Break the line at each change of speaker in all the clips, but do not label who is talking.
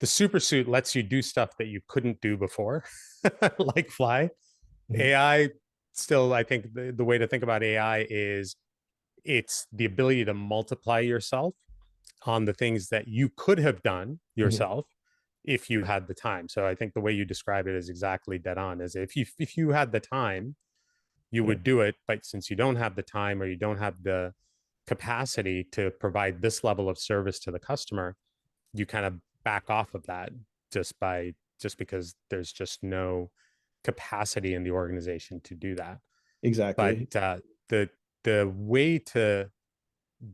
the super suit lets you do stuff that you couldn't do before, like fly.
Mhm.
AI still, I think the way to think about AI is it's the ability to multiply yourself on the things that you could have done
Mhm.
yourself if you had the time. So I think the way you describe it is exactly dead on. Is if you had the time, you
Yeah,
would do it, but since you don't have the time or you don't have the capacity to provide this level of service to the customer, you kind of back off of that just because there's just no capacity in the organization to do that. But
exactly.
the the way to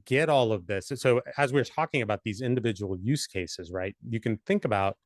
get all of this, so as we're talking about these individual use cases, right? You can think about,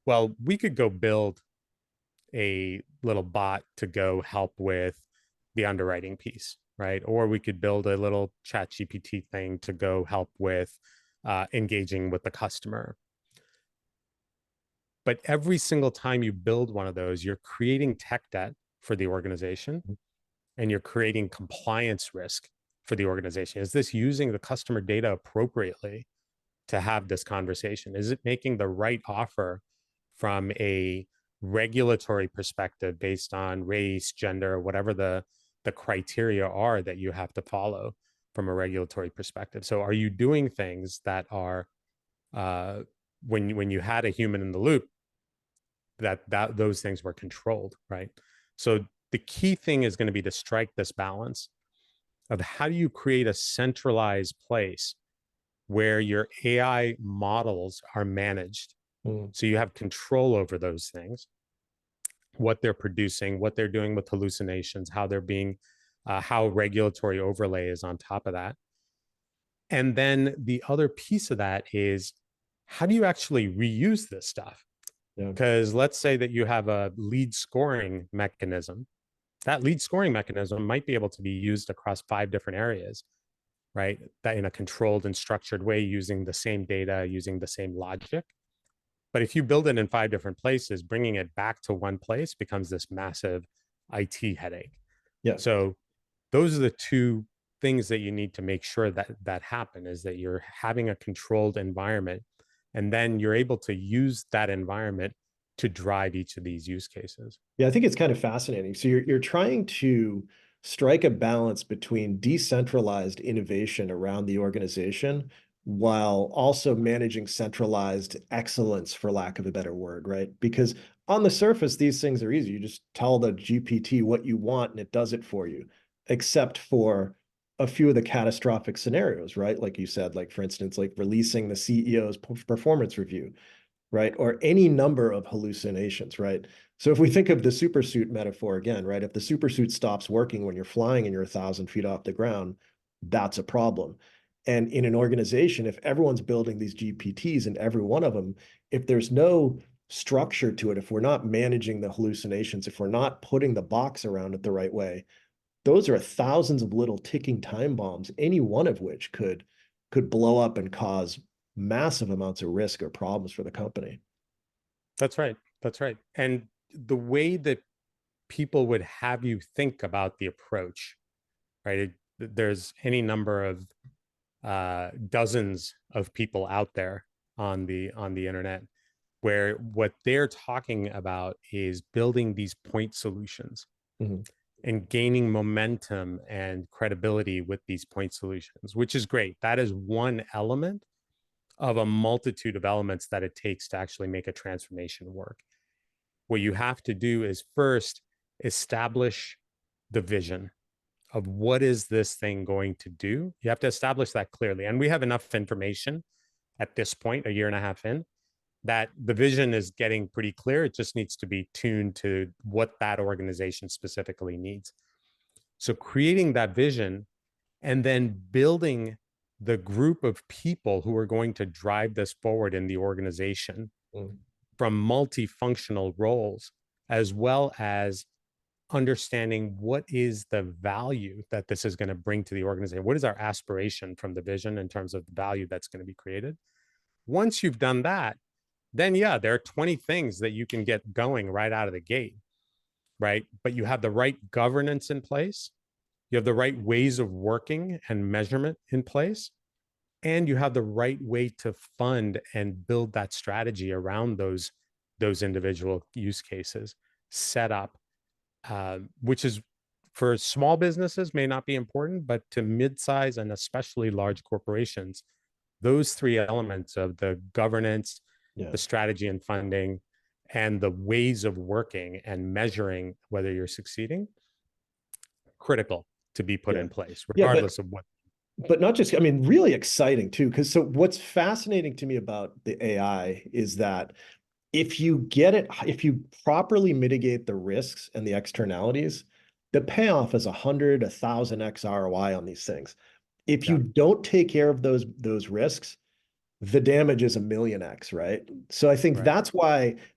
well, we could go build a little bot to go help with the underwriting piece, right? Or we could build a little chat GPT thing to go help with engaging with the customer. But every single time you build one of those, you're creating tech debt for the organization and you're creating compliance risk for the organization. Is this using the customer data appropriately to have this conversation? Is it making the right offer from a regulatory perspective based on race, gender, whatever the criteria are that you have to follow from a regulatory perspective? So are you doing things that are uh, when you had a human in the loop, that those things were controlled, right? So the key thing is going to be to strike this balance of how do you create a centralized place where your AI models are managed.
Mm.
So you have control over those things, what they're producing, what they're doing with hallucinations, how they're being, how regulatory overlay is on top of that. And then the other piece of that is how do you actually reuse this stuff?
Yeah.
Because let's say that you have a lead scoring mechanism. That lead scoring mechanism might be able to be used across 5 different areas, right? That in a controlled and structured way, using the same data, using the same logic. But if you build it in 5 different places, bringing it back to one place becomes this massive IT headache.
Yeah.
So those are the two things that you need to make sure that happen, is that you're having a controlled environment and then you're able to use that environment to drive each of these use cases.
Yeah, I think it's kind of fascinating. So you're trying to strike a balance between decentralized innovation around the organization while also managing centralized excellence, for lack of a better word, right? Because on the surface, these things are easy. You just tell the GPT what you want and it does it for you, except for a few of the catastrophic scenarios, right? Like you said, like for instance, like releasing the CEO's performance review, right? Or any number of hallucinations, right? So if we think of the supersuit metaphor again, right? If the supersuit stops working when you're flying and you're 1,000 feet off the ground, that's a problem. And in an organization, if everyone's building these GPTs and every one of them, if there's no structure to it, if we're not managing the hallucinations, if we're not putting the box around it the right way, those are thousands of little ticking time bombs, any one of which could blow up and cause massive amounts of risk or problems for the company.
That's right. That's right. And the way that people would have you think about the approach, right? There's any number of dozens of people out there on the internet where what they're talking about is building these point solutions
Mhm.
and gaining momentum and credibility with these point solutions, which is great. That is one element of a multitude of elements that it takes to actually make a transformation work. What you have to do is first establish the vision of what is this thing going to do. You have to establish that clearly. And we have enough information at this point, a year and a half in, that the vision is getting pretty clear. It just needs to be tuned to what that organization specifically needs. So creating that vision and then building the group of people who are going to drive this forward in the organization
Mm.
from multifunctional roles, as well as understanding what is the value that this is going to bring to the organization. What is our aspiration from the vision in terms of the value that's going to be created? Once you've done that, then yeah, there are 20 things that you can get going right out of the gate, right? But you have the right governance in place, you have the right ways of working and measurement in place, and you have the right way to fund and build that strategy around those individual use cases set up, which is for small businesses may not be important, but to mid-size and especially large corporations, those three elements of the governance,
Yeah.
the strategy and funding, and the ways of working and measuring whether you're succeeding, critical to be put
Yeah.
in place,
Yeah,
regardless of what.
but not just, I mean, really exciting too, because so what's fascinating to me about the AI is that if you get it, if you properly mitigate the risks and the externalities, the payoff is 100, 1,000x ROI on these things. If you
Yeah,
don't take care of those risks, the damage is a million X, right? So I think
right,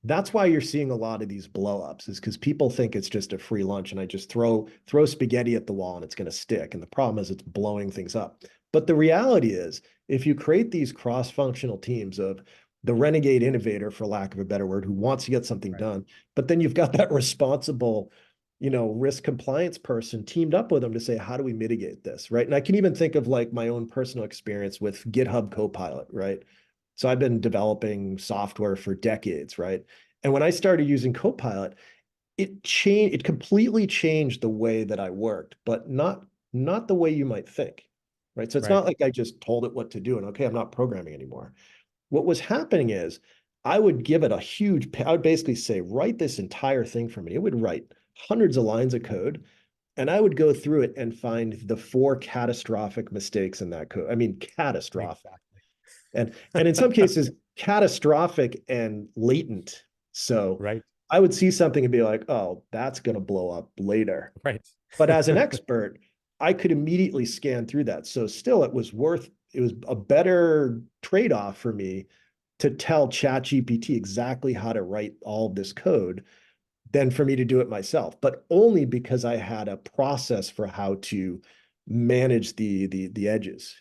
that's why you're seeing a lot of these blowups is because people think it's just a free lunch and I just throw spaghetti at the wall and it's going to stick. And the problem is it's blowing things up. But the reality is, if you create these cross-functional teams of the renegade innovator, for lack of a better word, who wants to get something
right,
done, but then you've got that responsible, risk compliance person teamed up with them to say, how do we mitigate this, right? And I can even think of like my own personal experience with GitHub Copilot, right? So I've been developing software for decades, right? And when I started using Copilot, it completely changed the way that I worked, but not the way you might think, right? So it's
right.
not like I just told it what to do and okay, I'm not programming anymore. What was happening is I would give it I would basically say, write this entire thing for me. It would write hundreds of lines of code, and I would go through it and find the four catastrophic mistakes in that code. I mean, catastrophic.
Exactly.
And in some cases, catastrophic and latent. So
Right,
I would see something and be like, oh, that's going to blow up later.
right.
But as an expert, I could immediately scan through that. So still, it was a better trade-off for me to tell ChatGPT exactly how to write all this code than for me to do it myself, but only because I had a process for how to manage the edges.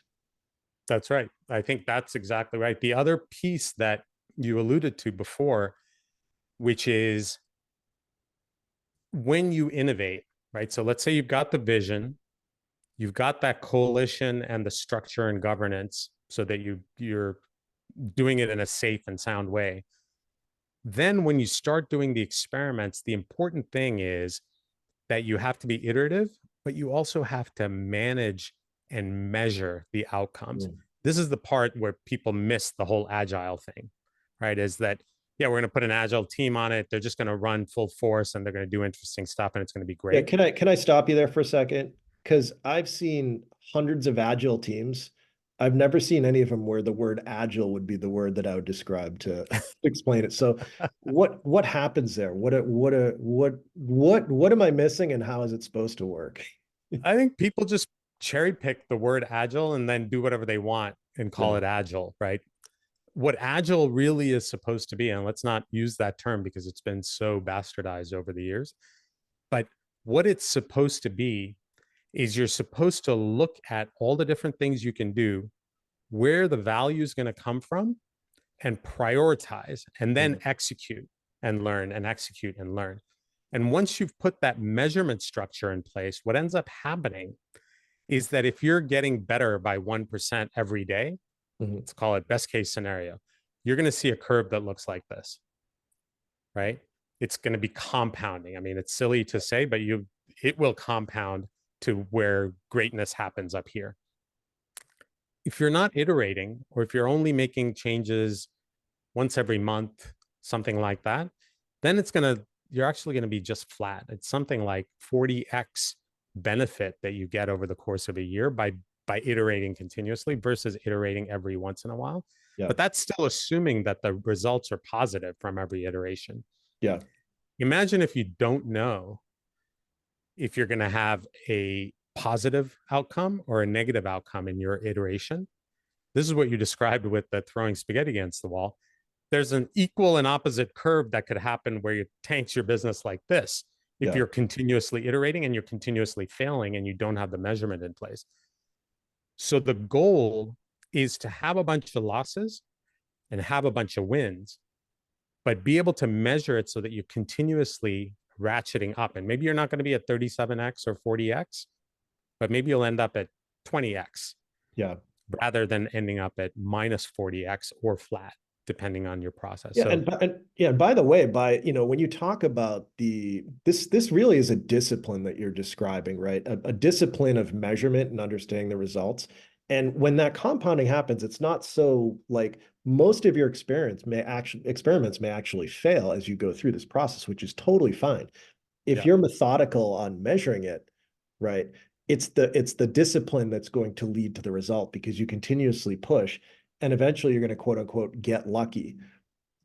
That's right. I think that's exactly right. The other piece that you alluded to before, which is when you innovate, right? So let's say you've got the vision, you've got that coalition and the structure and governance so that you're doing it in a safe and sound way. Then when you start doing the experiments, the important thing is that you have to be iterative, but you also have to manage and measure the outcomes.
Mm.
This is the part where people miss the whole agile thing, right? Is that, yeah, we're going to put an agile team on it. They're just going to run full force and they're going to do interesting stuff and it's going to be
Yeah,
great.
can I stop you there for a second? Because I've seen hundreds of agile teams. I've never seen any of them where the word agile would be the word that I would describe to explain it. So what happens there? What am I missing and how is it supposed to work?
I think people just cherry pick the word agile and then do whatever they want and call
Yeah.
it agile, right? What agile really is supposed to be, and let's not use that term because it's been so bastardized over the years, but what it's supposed to be is you're supposed to look at all the different things you can do, where the value is going to come from, and prioritize, and then
Mhm.
execute and learn and execute and learn. And once you've put that measurement structure in place, what ends up happening is that if you're getting better by 1% every day,
Mhm.
let's call it best case scenario, you're going to see a curve that looks like this, right? It's going to be compounding. I mean, it's silly to say, but it will compound to where greatness happens up here. If you're not iterating, or if you're only making changes once every month, something like that, then you're actually going to be just flat. It's something like 40x benefit that you get over the course of a year by iterating continuously versus iterating every once in a while.
Yeah.
But that's still assuming that the results are positive from every iteration.
Yeah.
Imagine if you don't know if you're going to have a positive outcome or a negative outcome in your iteration. This is what you described with the throwing spaghetti against the wall. There's an equal and opposite curve that could happen where it tanks your business like this if
Yeah.
you're continuously iterating and you're continuously failing and you don't have the measurement in place. So the goal is to have a bunch of losses and have a bunch of wins, but be able to measure it so that you're continuously ratcheting up. And maybe you're not going to be at 37x or 40x, but maybe you'll end up at 20x.
Yeah.
rather than ending up at minus 40x or flat, depending on your process.
Yeah,
So
and by the way, when you talk about this really is a discipline that you're describing, right? A discipline of measurement and understanding the results. And when that compounding happens, it's not so like most of your experiments may actually fail as you go through this process, which is totally fine. If
yeah,
you're methodical on measuring it, right, it's the discipline that's going to lead to the result because you continuously push and eventually you're going to quote unquote get lucky.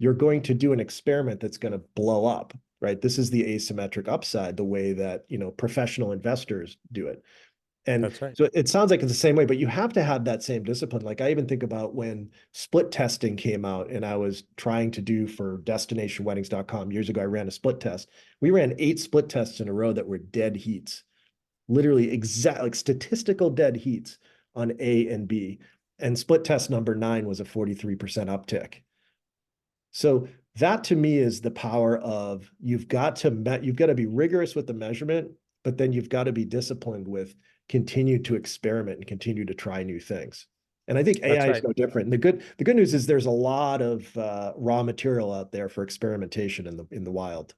You're going to do an experiment that's going to blow up, right? This is the asymmetric upside, the way that, professional investors do it. And
that's right.
so it sounds like it's the same way, but you have to have that same discipline. Like I even think about when split testing came out and I was trying to do for destinationweddings.com years ago, I ran a split test. We ran 8 split tests in a row that were dead heats, literally exact like statistical dead heats on A and B. And split test number 9 was a 43% uptick. So that to me is the power of you've got to be rigorous with the measurement, but then you've got to be disciplined with continue to experiment and continue to try new things. And I think
That's
AI is
right.
no different. And the good news is there's a lot of raw material out there for experimentation in the wild.